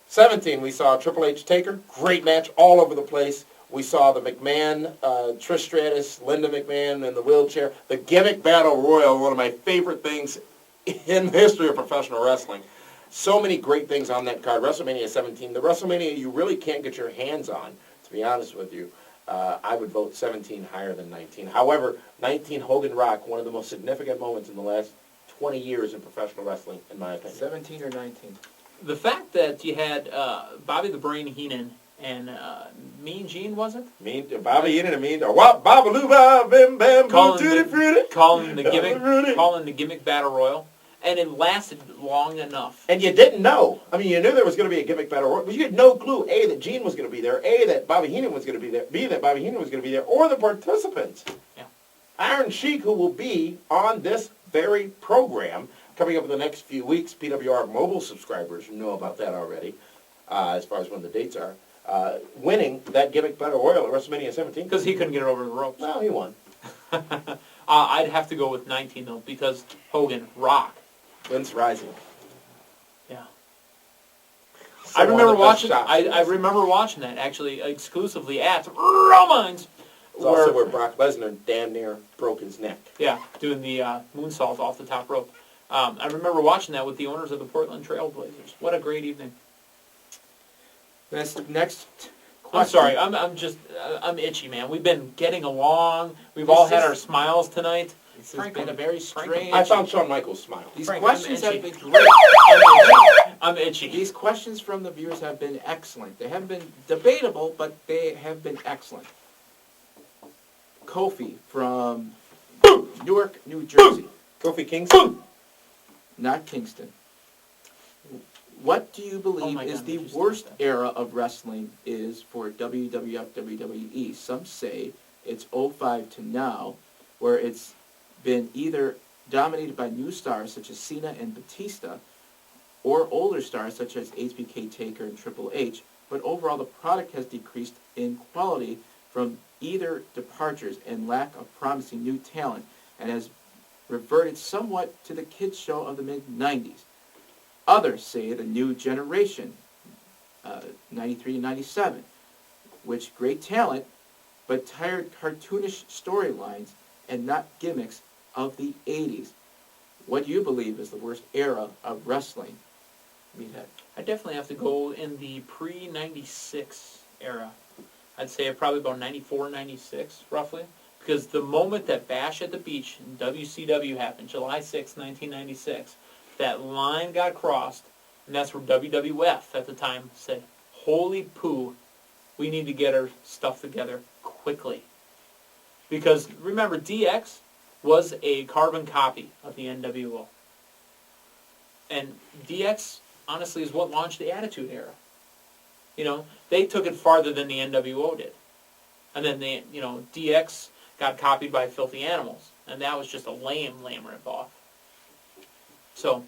17, we saw Triple H, Taker. Great match all over the place. We saw the McMahon, Trish Stratus, Linda McMahon in the wheelchair. The gimmick battle royal, one of my favorite things in the history of professional wrestling. So many great things on that card. WrestleMania 17, the WrestleMania you really can't get your hands on, to be honest with you. I would vote 17 higher than 19. However, 19 Hogan Rock, one of the most significant moments in the last 20 years in professional wrestling, in my opinion. 17 or 19? The fact that you had Bobby the Brain Heenan and Mean Gene, was it? Bobby Heenan and Wop Babaloo Bam Bam Boo Calling Tutti Frutti. calling the gimmick battle royal, and it lasted long enough. And you didn't know. I mean, you knew there was going to be a gimmick battle, but you had no clue, A, that Gene was going to be there, A, that Bobby Heenan was going to be there, B, that Bobby Heenan was going to be there, or the participants. Yeah. Iron Sheik, who will be on this very program coming up in the next few weeks. PWR mobile subscribers know about that already, as far as when the dates are. Winning that gimmick battle royal at WrestleMania 17. Because he couldn't get it over the ropes. Well, he won. I'd have to go with 19, though, because Hogan, Rock. Vince Rising. Yeah. Some I of remember the best watching. shots. I remember watching that actually exclusively at Romines. It's also where Brock Lesnar damn near broke his neck. Yeah, doing the moonsault off the top rope. I remember watching that with the owners of the Portland Trail Blazers. What a great evening! Next question. I'm sorry. I'm itchy, man. We've been getting along. We've all had our smiles tonight. This has been a very strange. I found Shawn Michaels' smile. These Frank, questions I'm have itchy. been great. I'm itchy. These questions from the viewers have been excellent. They haven't been debatable, but they have been excellent. Kofi from Newark, New Jersey. Kofi Kingston? Not Kingston. What do you believe my is God, the did you worst stop that? era of wrestling is for WWF, WWE? Some say it's 05 to now, where it's been either dominated by new stars such as Cena and Batista, or older stars such as HBK Taker and Triple H, but overall the product has decreased in quality from either departures and lack of promising new talent, and has reverted somewhat to the kids' show of the mid-90s. Others say the new generation, 93 and 97, which great talent, but tired cartoonish storylines and not gimmicks of the 80s. What do you believe is the worst era of wrestling? Meathead. I definitely have to go in the pre-96 era. I'd say probably about 94, 96, roughly. Because the moment that Bash at the Beach in WCW happened, July 6, 1996, that line got crossed, and that's where WWF at the time said, holy poo, we need to get our stuff together quickly. Because, remember, DX was a carbon copy of the NWO. And DX, honestly, is what launched the Attitude Era. You know, they took it farther than the NWO did. And then, DX got copied by Filthy Animals. And that was just a lame ripoff. So,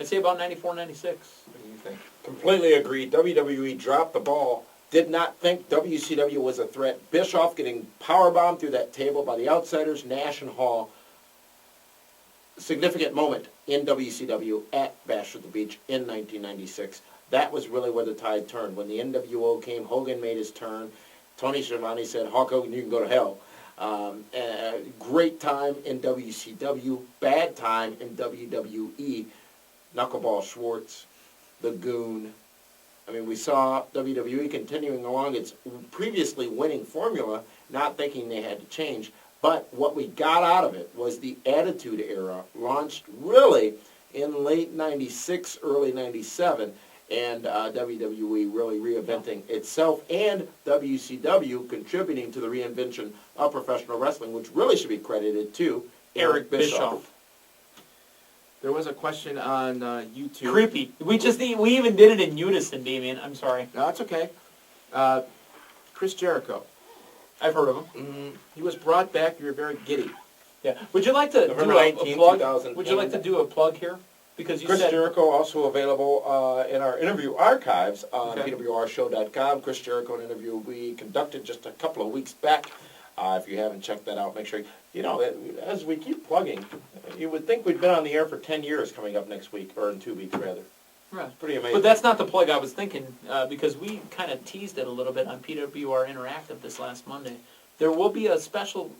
I'd say about 94, 96. What do you think? Completely agree. WWE dropped the ball. Did not think WCW was a threat. Bischoff getting powerbombed through that table by the Outsiders, Nash and Hall. Significant moment in WCW at Bash at the Beach in 1996. That was really where the tide turned. When the NWO came, Hogan made his turn. Tony Schiavone said, Hulk Hogan, you can go to hell. Great time in WCW, bad time in WWE. Knuckleball Schwartz, The Goon. I mean, we saw WWE continuing along its previously winning formula, not thinking they had to change. But what we got out of it was the Attitude Era, launched really in late 96, early 97, and WWE really reinventing itself, and WCW contributing to the reinvention of professional wrestling, which really should be credited to Eric Bischoff. There was a question on YouTube. Creepy. We even did it in unison, Damien. I'm sorry. No, it's okay. Chris Jericho. I've heard of him. He was brought back. You were very giddy. Yeah. Would you like to November do a 19, plug? 2000. Would you like to do a plug here? Because you Chris said Jericho also available in our interview archives on Okay. PWRshow.com. Chris Jericho, an interview we conducted just a couple of weeks back. If you haven't checked that out, make sure, as we keep plugging, you would think we'd been on the air for 10 years coming up next week, or in 2 weeks rather. Right. It's pretty amazing. But that's not the plug I was thinking, because we kind of teased it a little bit on PWR Interactive this last Monday. There will be a special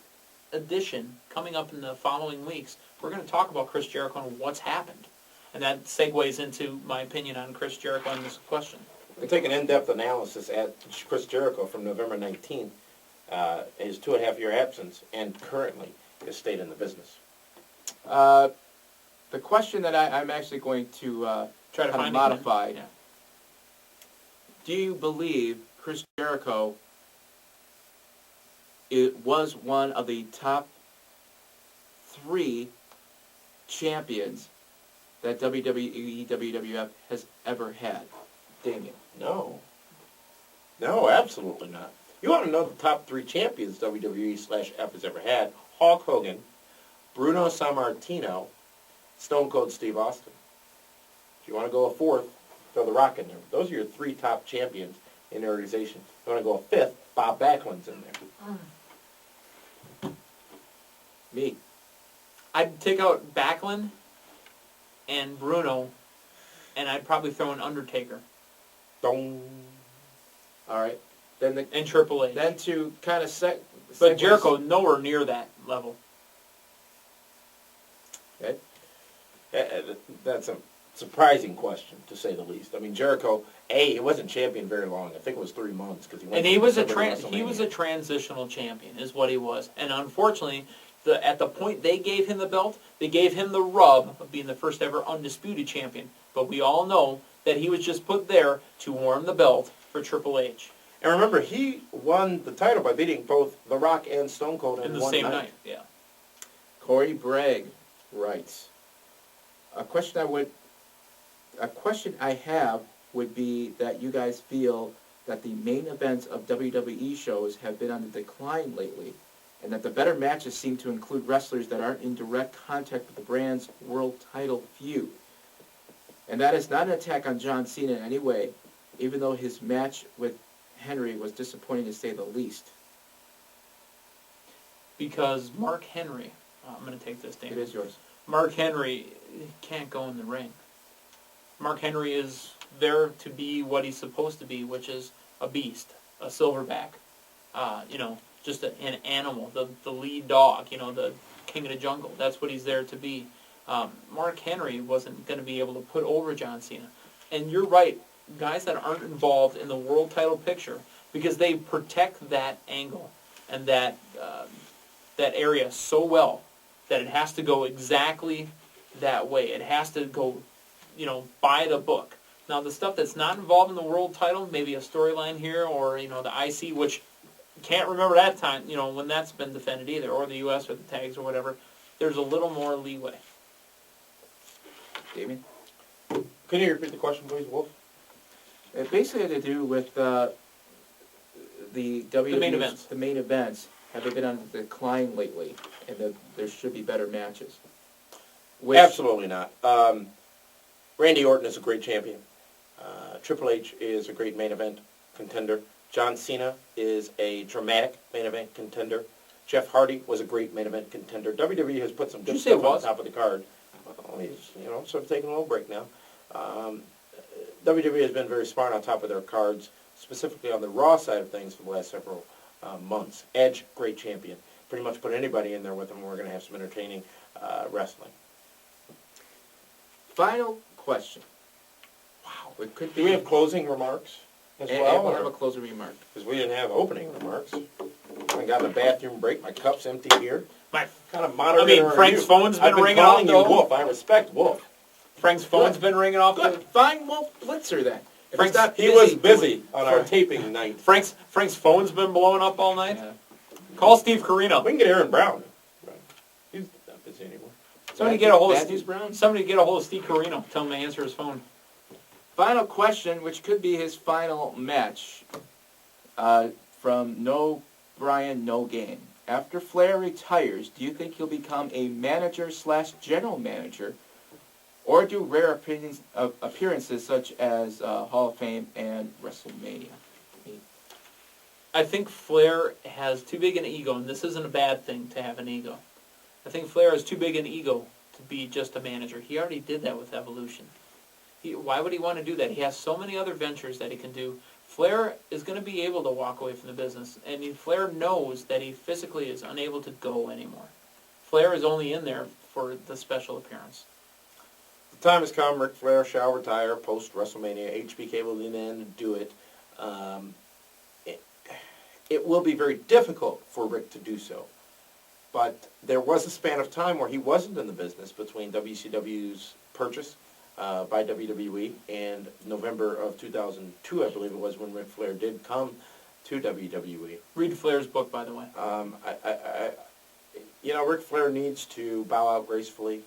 edition coming up in the following weeks. We're going to talk about Chris Jericho and what's happened. And that segues into my opinion on Chris Jericho on this question. We take an in-depth analysis at Chris Jericho from November 19th, his 2.5-year absence, and currently his state in the business. The question that I'm actually going to Try to kind of find modify. Yeah. Do you believe Chris Jericho was one of the top 3 champions that WWE, WWF has ever had? Damien. No. No, absolutely not. You want to know the top 3 champions WWE/F has ever had? Hulk Hogan, Bruno Sammartino, Stone Cold Steve Austin. If you want to go a 4th, throw The Rock in there. Those are your 3 top champions in the organization. If you want to go a 5th, Bob Backlund's in there. Me. I'd take out Backlund and Bruno, and I'd probably throw in Undertaker Dong. All right. Then and Triple H. Then to kind of But Jericho nowhere near that level. Okay. That's a surprising question, to say the least. I mean, Jericho, he wasn't champion very long. I think it was 3 months because he went. And to he was a December to he was WrestleMania. a transitional champion, is what he was. And unfortunately, at the point they gave him the belt, they gave him the rub of being the first ever undisputed champion. But we all know that he was just put there to warm the belt for Triple H. And remember, he won the title by beating both The Rock and Stone Cold In the one same night. night, yeah. Corey Bragg writes, a question I have would be that you guys feel that the main events of WWE shows have been on the decline lately, and that the better matches seem to include wrestlers that aren't in direct contact with the brand's world title feud. And that is not an attack on John Cena in any way, even though his match with Henry was disappointing to say the least. Because Mark Henry, I'm going to take this, Dan. It is yours. Mark Henry can't go in the ring. Mark Henry is there to be what he's supposed to be, which is a beast, a silverback, just an animal, the lead dog, the king of the jungle. That's what he's there to be. Mark Henry wasn't going to be able to put over John Cena. And you're right, guys that aren't involved in the world title picture, because they protect that angle and that area so well that it has to go exactly that way. It has to go, by the book. Now, the stuff that's not involved in the world title, maybe a storyline here or, the IC, which can't remember that time, when that's been defended either, or the U.S. or the tags or whatever, there's a little more leeway. Damien? Can you repeat the question, please, Wolf? It basically had to do with the main events. The main events. Have they been on the decline lately? And that there should be better matches. Absolutely not. Randy Orton is a great champion. Triple H is a great main event contender. John Cena is a dramatic main event contender. Jeff Hardy was a great main event contender. WWE has put some good stuff on top of the card. Well, he's, sort of taking a little break now. WWE has been very smart on top of their cards, specifically on the Raw side of things for the last several months. Edge, great champion. Pretty much put anybody in there with him. We're going to have some entertaining wrestling. Final question. Wow. It could be. Do we have closing remarks as and well? we'll have a closing remark. Because we didn't have opening remarks. I got a bathroom break. My cup's empty here. My Kind of moderator. Frank's phone's been ringing off, I've been calling though. you Wolf. I respect Wolf. Frank's phone's been ringing off. Good. Fine, Wolf Blitzer then. If Frank's- it's not He was busy doing- on our taping night. Frank's phone's been blowing up all night. Yeah. Call Steve Carino. We can get Aaron Brown. He's not busy anymore. Somebody get a hold of Matthews Brown? Somebody get a hold of Steve Carino. Tell him to answer his phone. Final question, which could be his final match, from No Brian, No Game. After Flair retires, do you think he'll become a manager/general manager, or do rare appearances such as Hall of Fame and Wrestlemania? I think Flair has too big an ego, and this isn't a bad thing to have an ego. I think Flair has too big an ego to be just a manager. He already did that with Evolution. Why would he want to do that? He has so many other ventures that he can do. Flair is going to be able to walk away from the business, and Flair knows that he physically is unable to go anymore. Flair is only in there for the special appearance. The time has come. Ric Flair shall retire post-WrestleMania. HBK will lean in and do it. It will be very difficult for Rick to do so. But there was a span of time where he wasn't in the business between WCW's purchase by WWE and November of 2002, I believe it was, when Ric Flair did come to WWE. Read Flair's book, by the way. Ric Flair needs to bow out gracefully.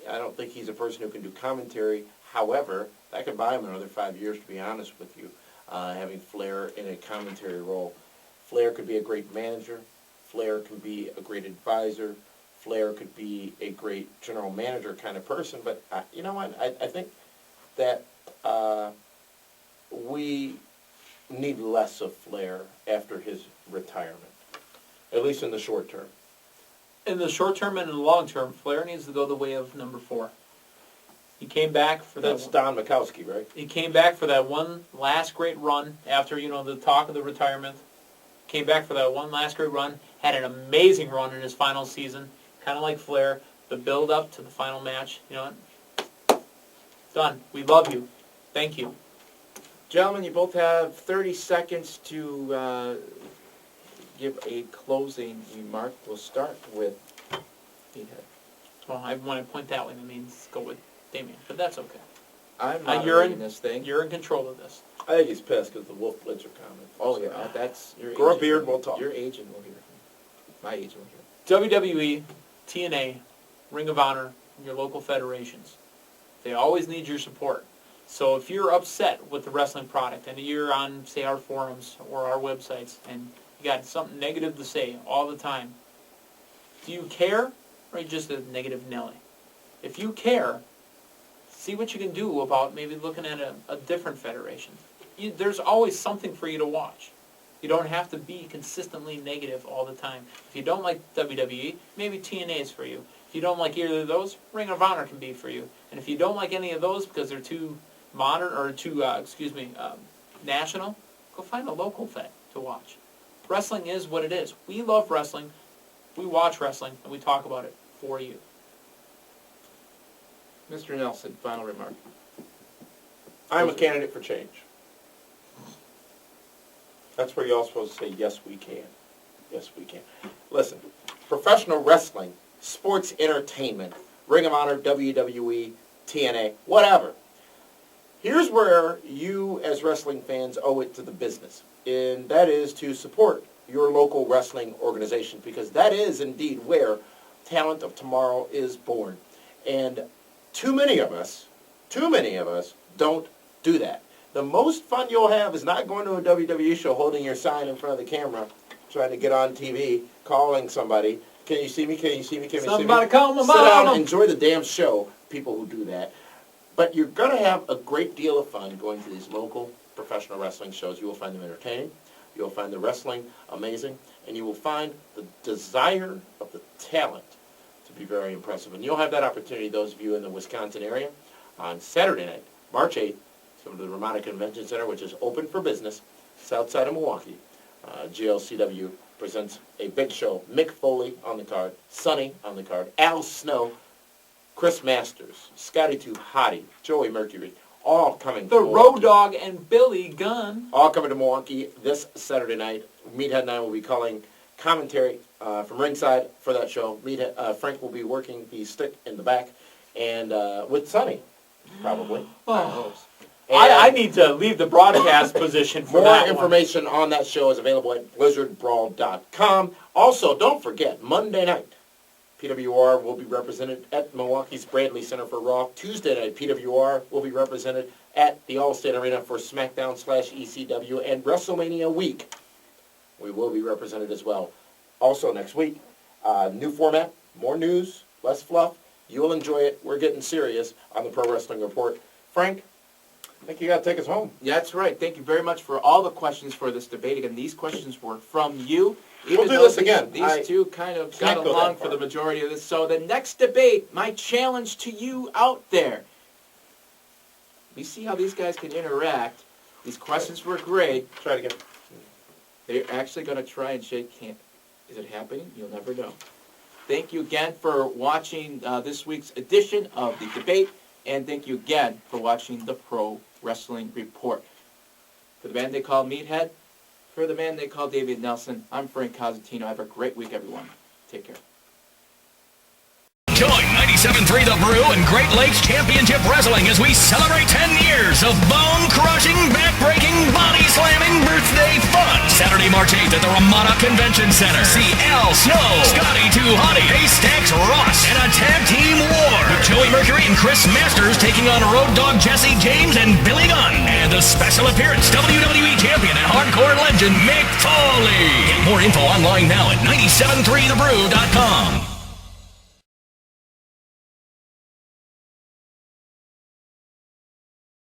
I don't think he's a person who can do commentary. However, that could buy him another 5 years, to be honest with you, having Flair in a commentary role. Flair could be a great manager. Flair could be a great advisor. Flair could be a great general manager kind of person. But you know what? I think that we need less of Flair after his retirement, at least in the short term. In the short term and in the long term, Flair needs to go the way of number 4. He came back for that. That's Don Mikowski, right? He came back for that one last great run after, the talk of the retirement. Came back for that one last great run. Had an amazing run in his final season, kind of like Flair. The build up to the final match. You know what? Done. We love you. Thank you. Gentlemen, you both have 30 seconds to give a closing remark. We'll start with Meathead. Well, when I point that way, that means go with Damien, but that's okay. I'm moderating this thing. You're in control of this. I think he's pissed because the Wolf Blitzer comment. Oh, yeah, that's your Grow a agent. beard, we'll talk. Your agent will hear. My agent will hear. WWE, TNA, Ring of Honor, and your local federations. They always need your support. So if you're upset with the wrestling product and you're on, say, our forums or our websites and you got something negative to say all the time, do you care or are you just a negative Nelly? If you care, see what you can do about maybe looking at a different federation. There's always something for you to watch. You don't have to be consistently negative all the time. If you don't like WWE, maybe TNA is for you. If you don't like either of those, Ring of Honor can be for you. And if you don't like any of those because they're too modern or too, national, go find a local fed to watch. Wrestling is what it is. We love wrestling, we watch wrestling, and we talk about it for you. Mr. Nelson, final remark. I'm a candidate for change. That's where you're all supposed to say, yes, we can. Yes, we can. Listen, professional wrestling, sports entertainment, Ring of Honor, WWE, TNA, whatever. Here's where you, as wrestling fans, owe it to the business, and that is to support your local wrestling organization, because that is indeed where talent of tomorrow is born. And too many of us don't do that. The most fun you'll have is not going to a WWE show holding your sign in front of the camera, trying to get on TV, calling somebody, can you see me, can you see me, can you see me? Somebody call my Sit down, mama. enjoy the damn show, people who do that. But you're going to have a great deal of fun going to these local professional wrestling shows. You will find them entertaining, you will find the wrestling amazing, and you will find the desire of the talent to be very impressive. And you'll have that opportunity, those of you in the Wisconsin area, on Saturday night, March 8th, come to the Ramada Convention Center, which is open for business, south side of Milwaukee. GLCW presents a big show. Mick Foley on the card, Sonny on the card, Al Snow, Chris Masters, Scotty 2 Hottie, Joey Mercury, all coming The to Road Milwaukee. Dogg and Billy Gunn. All coming to Milwaukee this Saturday night. Meathead and I will be calling commentary from ringside for that show. Frank will be working the stick in the back, and with Sonny, probably. Oh. And I need to leave the broadcast position for more that information on that show is available at blizzardbrawl.com. Also, don't forget, Monday night, PWR will be represented at Milwaukee's Bradley Center for Raw. Tuesday night, PWR will be represented at the Allstate Arena for SmackDown/ECW. And WrestleMania week, we will be represented as well. Also next week, new format, more news, less fluff. You'll enjoy it. We're getting serious on the Pro Wrestling Report. Frank, I think you got to take us home. Yeah, that's right. Thank you very much for all the questions for this debate. Again, these questions were from you. We'll do though this again. These two kind of got can't go along that for the far. majority of this. So the next debate, my challenge to you out there. We see how these guys can interact. These questions were great. Try it again. They're actually going to try and shake hands. Is it happening? You'll never know. Thank you again for watching this week's edition of the debate. And thank you again for watching the Pro Wrestling Report. For the man they call Meathead, for the man they call David Nelson, I'm Frank Cosentino. Have a great week, everyone. Take care. Join 96. 97.3 The Brew and Great Lakes Championship Wrestling as we celebrate 10 years of bone-crushing, back-breaking, body-slamming birthday fun. Saturday, March 8th at the Ramada Convention Center. See Al Snow, Scotty 2 Hottie, Haystacks Ross, and a tag team war with Joey Mercury and Chris Masters taking on Road Dogg Jesse James and Billy Gunn. And a special appearance, WWE Champion and Hardcore Legend Mick Foley. Get more info online now at 973thebrew.com.